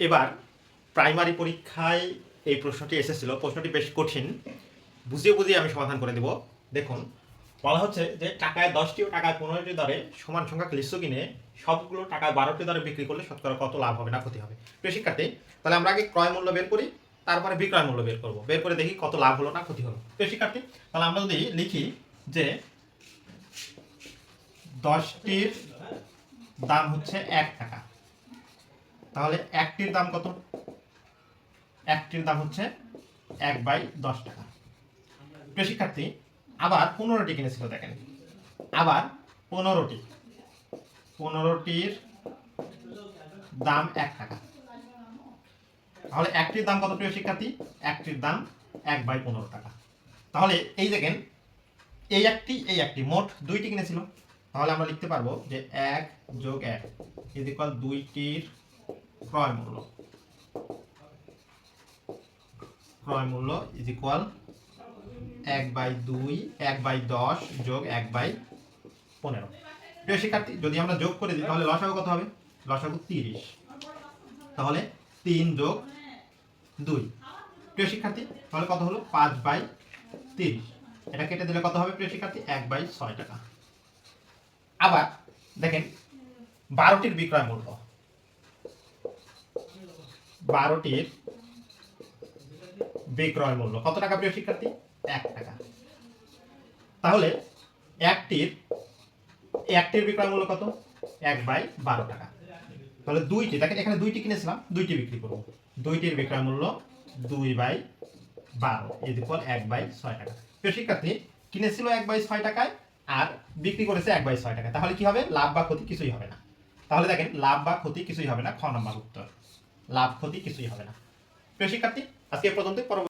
এবার প্রাইমারি পরীক্ষায় এই প্রশ্নটি এসেছিল। প্রশ্নটি বেশ কঠিন, বুঝিয়ে বুঝিয়ে আমি সমাধান করে দেব। দেখুন, বলা হচ্ছে যে টাকায় 10টি ও টাকায় 15টি দরে সমান সংখ্যক লিচু কিনে সবগুলো টাকায় 12টি দরে বিক্রি করলে শতকরা কত লাভ হবে না ক্ষতি হবে। প্রিয় শিক্ষার্থী, তাহলে আমরা আগে ক্রয় মূল্য বের করি, তারপরে বিক্রয় মূল্য বের করব, বের করে দেখি কত লাভ হলো না ক্ষতি হলো। প্রিয় শিক্ষার্থী, তাহলে আমরা যদি লিখি যে 10টির দাম হচ্ছে 1 টাকা, তাহলে একটির দাম কত? একটির দাম হচ্ছে 1/10 টাকা। প্রিয় শিক্ষার্থী, আবার 15টি কিনেছিল, দেখেন আবার 15টির দাম 1 টাকা, তাহলে একটির দাম কত প্রিয় শিক্ষার্থী? একটির দাম 1/15 টাকা। তাহলে এই দেখেন, এই একটি মোট 2টি কিনেছিল, তাহলে আমরা লিখতে পারবো যে 1 + 1 = 2টির ক্রয় মূল্য। ক্রয় মূল্য = 1/2 1/10 + 1/15। প্রিয় শিক্ষার্থী, যদি আমরা যোগ করে দিই তাহলে লসাগু কত হবে? লসাগু 30, তাহলে 3 + 2। প্রিয় শিক্ষার্থী, তাহলে কত হলো? 5/30। এটা কেটে দিলে কত হবে প্রিয় শিক্ষার্থী? 1/6 টাকা। আবার দেখেন 12টির বিক্রয় মূল্য, 12টির বিক্রয় মূল্য কত টাকা প্রিয় শিক্ষার্থী? 1 টাকা। তাহলে একটির বিক্রয় মূল্য কত? 1/12 টাকা। তাহলে 2টি, দেখেন এখানে 2টি কিনেছিলাম, 2টি বিক্রি করব। 2টির বিক্রয় মূল্য 2/12 = 1/6 টাকা। প্রিয় শিক্ষার্থী, কিনেছিল 1/6 টাকায় আর বিক্রি করেছে 1/6 টাকায়, তাহলে কি হবে? লাভ বা ক্ষতি কিছুই হবে না। তাহলে দেখেন, লাভ বা ক্ষতি কিছুই হবে না, খ নম্বর উত্তর, লাভ ক্ষতি কিছুই হবে না। প্রিয় শিক্ষার্থী, আজকে এ পর্যন্ত।